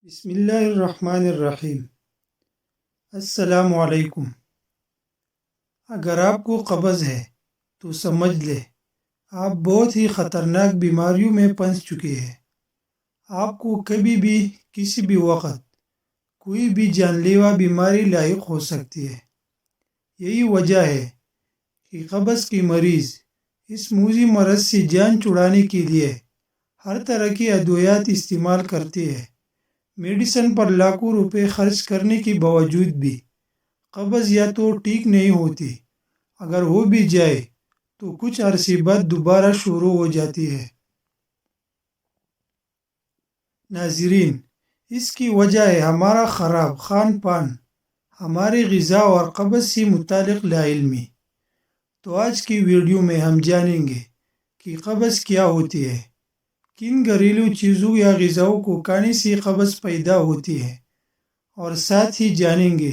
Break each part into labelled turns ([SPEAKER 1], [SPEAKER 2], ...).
[SPEAKER 1] بسم اللہ الرحمن الرحیم۔ السلام علیکم۔ اگر آپ کو قبض ہے تو سمجھ لے آپ بہت ہی خطرناک بیماریوں میں پھنس چکے ہیں۔ آپ کو کبھی بھی کسی بھی وقت کوئی بھی جان لیوا بیماری لاحق ہو سکتی ہے۔ یہی وجہ ہے کہ قبض کی مریض اس موذی مرض سے جان چھڑانے کے لیے ہر طرح کی ادویات استعمال کرتے ہیں۔ میڈیسن پر لاکھوں روپے خرچ کرنے کے باوجود بھی قبض یا تو ٹھیک نہیں ہوتی، اگر ہو بھی جائے تو کچھ عرصے بعد دوبارہ شروع ہو جاتی ہے۔ ناظرین، اس کی وجہ ہے ہمارا خراب خان پان، ہماری غذا اور قبض سے متعلق لا علمی۔ تو آج کی ویڈیو میں ہم جانیں گے کہ قبض کیا ہوتی ہے، کن گھریلو چیزوں یا غذاؤں کو کھانے سے قبض پیدا ہوتی ہے، اور ساتھ ہی جانیں گے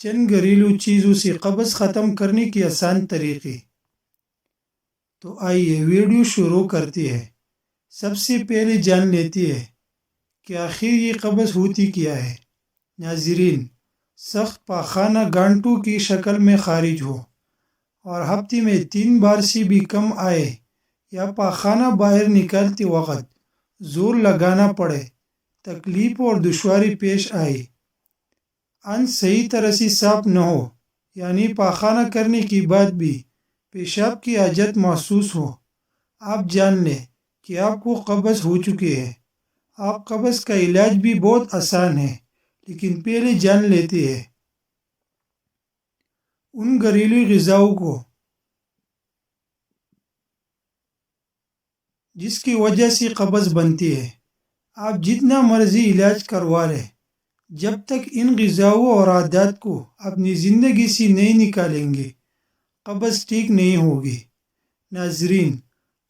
[SPEAKER 1] چند گھریلو چیزوں سے قبض ختم کرنے کے آسان طریقے۔ تو آئیے ویڈیو شروع کرتی ہے۔ سب سے پہلے جان لیتی ہے کہ آخر یہ قبض ہوتی کیا ہے۔ ناظرین، سخت پاخانہ گانٹوں کی شکل میں خارج ہو اور ہفتے میں 3 بار سے بھی کم آئے، یا پاخانہ باہر نکالتے وقت زور لگانا پڑے، تکلیف اور دشواری پیش آئے، انت صحیح طرح سے صاف نہ ہو، یعنی پاخانہ کرنے کے بعد بھی پیشاب کی حاجت محسوس ہو، آپ جان لیں کہ آپ کو قبض ہو چکی ہے۔ آپ قبض کا علاج بھی بہت آسان ہے، لیکن پہلے جان لیتے ہیں ان گھریلو غذاؤں کو جس کی وجہ سے قبض بنتی ہے۔ آپ جتنا مرضی علاج کروا لیں، جب تک ان غذاؤں اور عادات کو اپنی زندگی سے نہیں نکالیں گے، قبض ٹھیک نہیں ہوگی۔ ناظرین،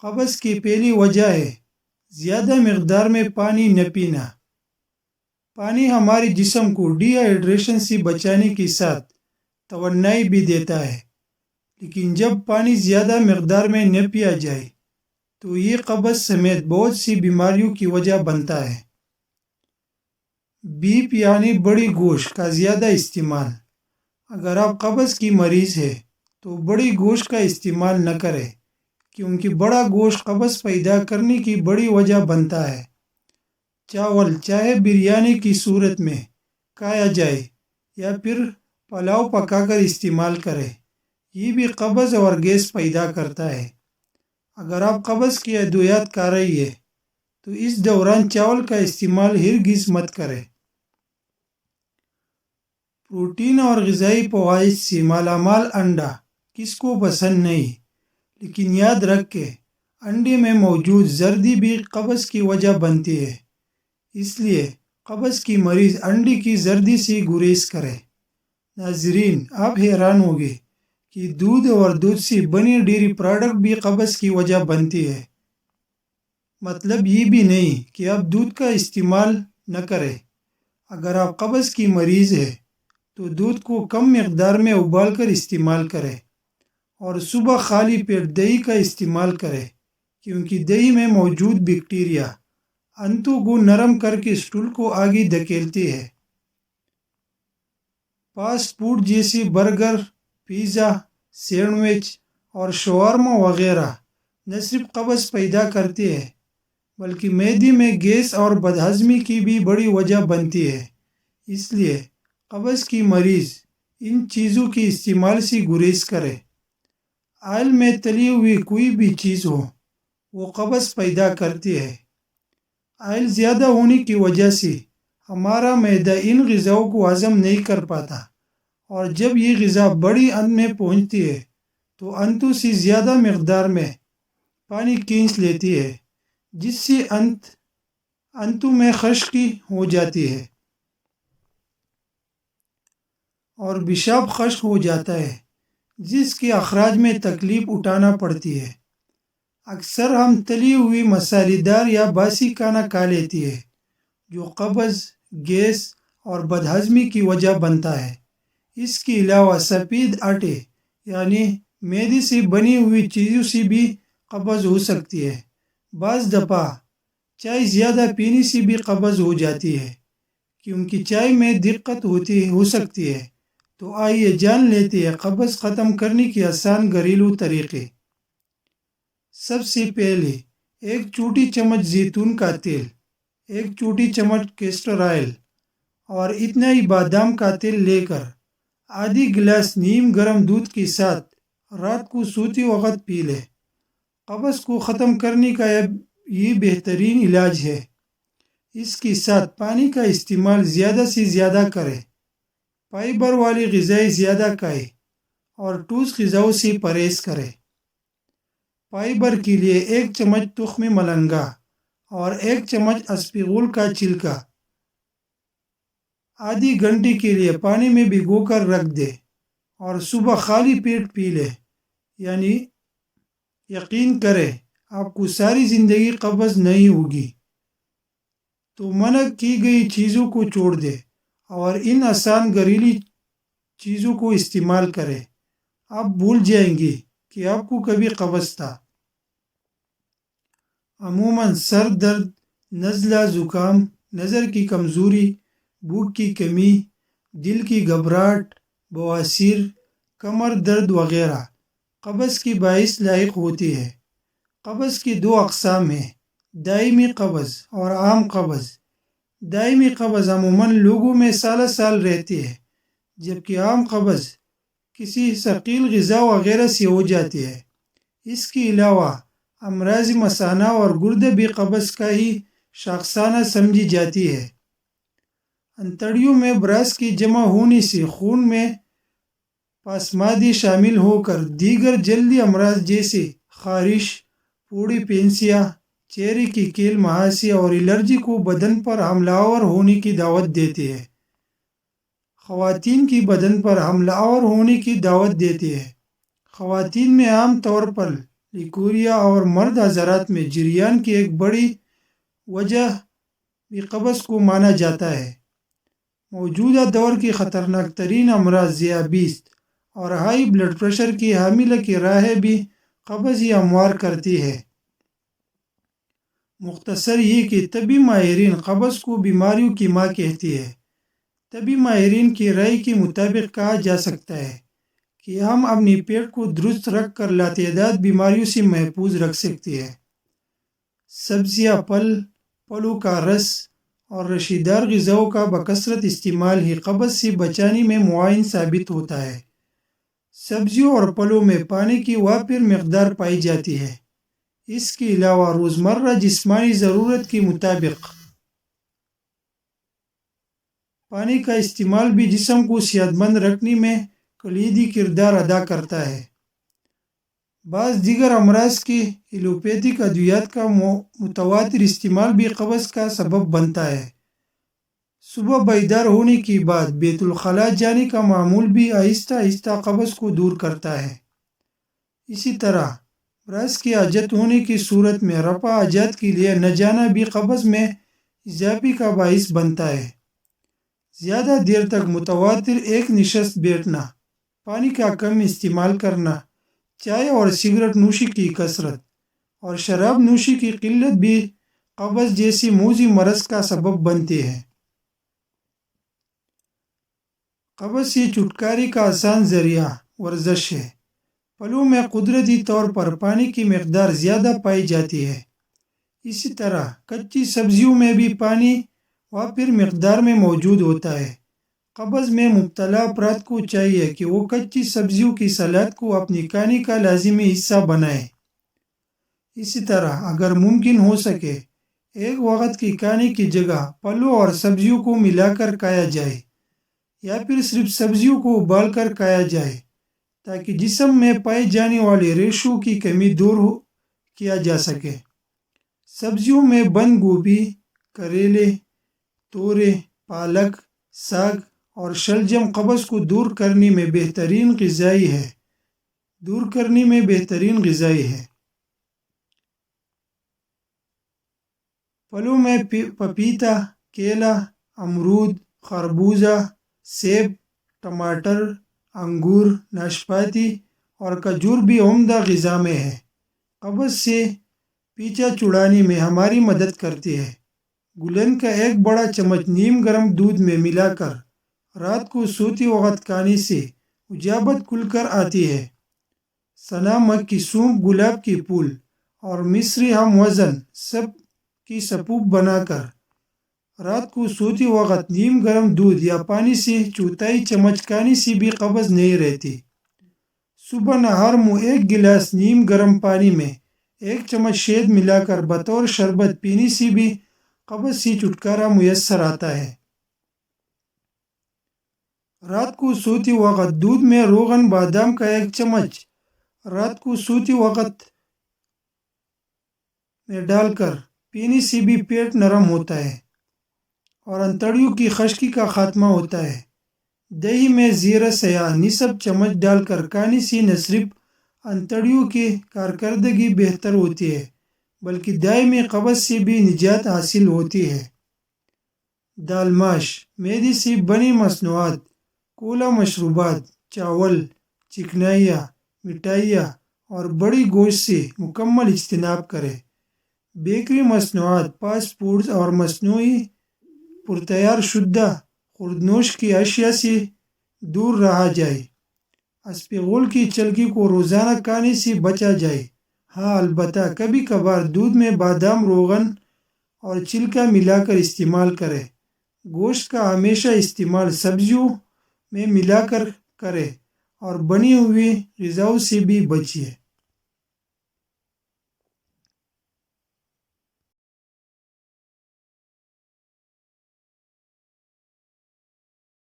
[SPEAKER 1] قبض کی پہلی وجہ ہے زیادہ مقدار میں پانی نہ پینا۔ پانی ہمارے جسم کو ڈی ہائیڈریشن سے بچانے کے ساتھ توانائی بھی دیتا ہے، لیکن جب پانی زیادہ مقدار میں نہ پیا جائے تو یہ قبض سمیت بہت سی بیماریوں کی وجہ بنتا ہے۔ بیف یعنی بڑی گوشت کا زیادہ استعمال۔ اگر آپ قبض کی مریض ہے تو بڑی گوشت کا استعمال نہ کریں، کیونکہ بڑا گوشت قبض پیدا کرنے کی بڑی وجہ بنتا ہے۔ چاول چاہے بریانی کی صورت میں کھایا جائے یا پھر پلاؤ پکا کر استعمال کریں، یہ بھی قبض اور گیس پیدا کرتا ہے۔ اگر آپ قبض کی ادویات کھا رہی ہے تو اس دوران چاول کا استعمال ہرگز مت کریں۔ پروٹین اور غذائی فوائد سے مالا مال انڈا کس کو پسند نہیں، لیکن یاد رکھیں انڈے میں موجود زردی بھی قبض کی وجہ بنتی ہے، اس لیے قبض کی مریض انڈے کی زردی سے گریز کرے۔ ناظرین، آپ حیران ہوں گے کہ دودھ اور دودھ سے بنے ڈیری پروڈکٹ بھی قبض کی وجہ بنتی ہے۔ مطلب یہ بھی نہیں کہ آپ دودھ کا استعمال نہ کریں۔ اگر آپ قبض کی مریض ہے تو دودھ کو کم مقدار میں ابال کر استعمال کریں، اور صبح خالی پیٹ دہی کا استعمال کریں، کیونکہ دہی میں موجود بیکٹیریا انتوں کو نرم کر کے اسٹول کو آگے دھکیلتے ہیں۔ فاسٹ فوڈ جیسے برگر، پیزا، سینڈوچ اور شاورما وغیرہ نہ صرف قبض پیدا کرتے ہیں بلکہ معدے میں گیس اور بدہضمی کی بھی بڑی وجہ بنتی ہے۔ اس لیے قبض کی مریض ان چیزوں کے استعمال سے گریز کرے۔ آئل میں تلی ہوئی کوئی بھی چیز ہو وہ قبض پیدا کرتی ہے۔ آئل زیادہ ہونے کی وجہ سے ہمارا معدہ ان غذاؤں کو ہضم نہیں کر پاتا، اور جب یہ غذا بڑی اند میں پہنچتی ہے تو انتوں سے زیادہ مقدار میں پانی کھینچ لیتی ہے، جس سے انتوں میں خشکی ہو جاتی ہے اور پیشاب خشک ہو جاتا ہے، جس کے اخراج میں تکلیف اٹھانا پڑتی ہے۔ اکثر ہم تلی ہوئی مسالے دار یا باسی کھانا کھا لیتے ہیں، جو قبض، گیس اور بدہضمی کی وجہ بنتا ہے۔ اس کے علاوہ سفید آٹے یعنی میدے سے بنی ہوئی چیزوں سے بھی قبض ہو سکتی ہے۔ بعض دفعہ چائے زیادہ پینے سے بھی قبض ہو جاتی ہے۔ کہ ان کی چائے میں دقت ہو سکتی ہے، تو آئیے جان لیتے ہیں قبض ختم کرنے کے آسان گھریلو طریقے۔ سب سے پہلے ایک چھوٹی چمچ زیتون کا تیل، ایک چھوٹی چمچ کیسٹر آئل اور اتنا ہی بادام کا تیل لے کر آدھی گلاس نیم گرم دودھ کے ساتھ رات کو سوتے وقت پی لے۔ قبض کو ختم کرنے کا یہ بہترین علاج ہے۔ اس کے ساتھ پانی کا استعمال زیادہ سے زیادہ کرے، فائبر والی غذائیں زیادہ کھائے اور ٹھوس غذاؤں سے پرہیز کرے۔ فائبر کے لیے ایک چمچ تخم ملنگا اور ایک چمچ اسپغول کا چھلکا آدھی گھنٹے کے لیے پانی میں بھگو کر رکھ دے اور صبح خالی پیٹ پی لے، یعنی یقین کرے آپ کو ساری زندگی قبض نہیں ہوگی۔ تو منع کی گئی چیزوں کو چھوڑ دے اور ان آسان گھریلو چیزوں کو استعمال کرے، آپ بھول جائیں گے کہ آپ کو کبھی قبض تھا۔ عموماً سر درد، نزلہ، زکام، نظر کی کمزوری، بھوک کی کمی، دل کی گھبراہٹ، بواسیر، کمر درد وغیرہ قبض کی باعث لاحق ہوتی ہے۔ قبض کی دو اقسام ہیں، دائمی قبض اور عام قبض۔ دائمی قبض عموماً لوگوں میں سالہ سال رہتی ہے، جبکہ عام قبض کسی ثقیل غذا وغیرہ سے ہو جاتی ہے۔ اس کے علاوہ امراض مثانہ اور گردے بھی قبض کا ہی شاخسانہ سمجھی جاتی ہے۔ انتڑیوں میں براس کی جمع ہونے سے خون میں پاسمادی شامل ہو کر دیگر جلدی امراض جیسے خارش، پوڑی پینسیا، چہرے کی کیل مہاسے اور الرجی کو بدن پر حملہ آور ہونے کی دعوت دیتی ہے۔ خواتین کی بدن پر حملہ آور ہونے کی دعوت دیتی ہے۔ خواتین میں عام طور پر لیکوریا اور مرد حضرات میں جریان کی ایک بڑی وجہ بھی قبض کو مانا جاتا ہے۔ موجودہ دور کی خطرناک ترین امراض ذیابیطس اور ہائی بلڈ پریشر کی حاملہ کی راہیں بھی قبض ہی ہموار کرتی ہے۔ مختصر یہ کہ طبی ماہرین قبض کو بیماریوں کی ماں کہتی ہے۔ طبی ماہرین کی رائے کے مطابق کہا جا سکتا ہے کہ ہم اپنی پیٹ کو درست رکھ کر لاتعداد بیماریوں سے محفوظ رکھ سکتے ہیں۔ سبزیاں، پھلوں کا رس اور رشیدار غذاؤں کا بکثرت استعمال ہی قبض سے بچانے میں معاون ثابت ہوتا ہے۔ سبزیوں اور پھلوں میں پانی کی وافر مقدار پائی جاتی ہے۔ اس کے علاوہ روزمرہ جسمانی ضرورت کے مطابق پانی کا استعمال بھی جسم کو صحت مند رکھنے میں کلیدی کردار ادا کرتا ہے۔ بعض دیگر امراض کے ایلوپیتھک ادویات کا متواتر استعمال بھی قبض کا سبب بنتا ہے۔ صبح بیدار ہونے کے بعد بیت الخلاء جانے کا معمول بھی آہستہ آہستہ قبض کو دور کرتا ہے۔ اسی طرح براس کی حاجت ہونے کی صورت میں رفع حاجات کے لیے نہ جانا بھی قبض میں اضافے کا باعث بنتا ہے۔ زیادہ دیر تک متواتر ایک نشست بیٹھنا، پانی کا کم استعمال کرنا، چائے اور سگریٹ نوشی کی کثرت اور شراب نوشی کی قلت بھی قبض جیسی موذی مرض کا سبب بنتے ہیں۔ قبض سے چھٹکارے کا آسان ذریعہ ورزش ہے۔ پھلوں میں قدرتی طور پر پانی کی مقدار زیادہ پائی جاتی ہے۔ اسی طرح کچی سبزیوں میں بھی پانی وافر مقدار میں موجود ہوتا ہے۔ قبض میں مبتلا افراد کو چاہیے کہ وہ کچی سبزیوں کی سلاد کو اپنی کھانے کا لازمی حصہ بنائیں۔ اسی طرح اگر ممکن ہو سکے ایک وقت کے کھانے کی جگہ پھلوں اور سبزیوں کو ملا کر کھایا جائے، یا پھر صرف سبزیوں کو ابال کر کھایا جائے تاکہ جسم میں پائے جانے والے ریشوں کی کمی دور کیا جا سکے۔ سبزیوں میں بند گوبھی، کریلے، تورے، پالک، ساگ اور شلجم قبض کو دور کرنے میں بہترین غذائی ہے۔ پھلوں میں پپیتا، کیلا، امرود، خربوزہ، سیب، ٹماٹر، انگور، ناشپاتی اور کھجور بھی عمدہ غذا میں ہے۔ قبض سے پیچھا چھڑانے میں ہماری مدد کرتی ہے۔ گلن کا ایک بڑا چمچ نیم گرم دودھ میں ملا کر رات کو سوتی وقت کھانے سے اجابت کھل کر آتی ہے۔ سنا مگ کی سونپ، گلاب کی پھول اور مصری ہم وزن سب کی سپوپ بنا کر رات کو سوتی وقت نیم گرم دودھ یا پانی سے چوتھائی چمچ کھانے سے بھی قبض نہیں رہتی۔ صبح نہار منہ ایک گلاس نیم گرم پانی میں ایک چمچ شہد ملا کر بطور شربت پینے سے بھی قبض سے چھٹکارا میسر آتا ہے۔ رات کو سوتی وقت دودھ میں روغن بادام کا ایک چمچ رات کو سوتی وقت میں ڈال کر پینے سے بھی پیٹ نرم ہوتا ہے اور انتڑیوں کی خشکی کا خاتمہ ہوتا ہے۔ دہی میں زیرہ سیاہ نصف چمچ ڈال کر کھانے سے نہ صرف انتڑیوں کی کارکردگی بہتر ہوتی ہے بلکہ دائمی قبض سے بھی نجات حاصل ہوتی ہے۔ دال ماش، میدے سے بنی مصنوعات، کولا مشروبات، چاول، چکنائیاں، مٹھائیاں اور بڑی گوشت سے مکمل اجتناب کریں۔ بیکری مصنوعات، فاسٹ فوڈز اور مصنوعی پرتیار شدہ خوردنوش کی اشیاء سے دور رہا جائے۔ اسپغول کی چلکی کو روزانہ کھانے سے بچا جائے۔ ہاں البتہ کبھی کبھار دودھ میں بادام، روغن اور چلکا ملا کر استعمال کریں۔ گوشت کا ہمیشہ استعمال سبزیوں میں ملا کر کریں اور بنی ہوئی غذاؤں سے بھی بچیے۔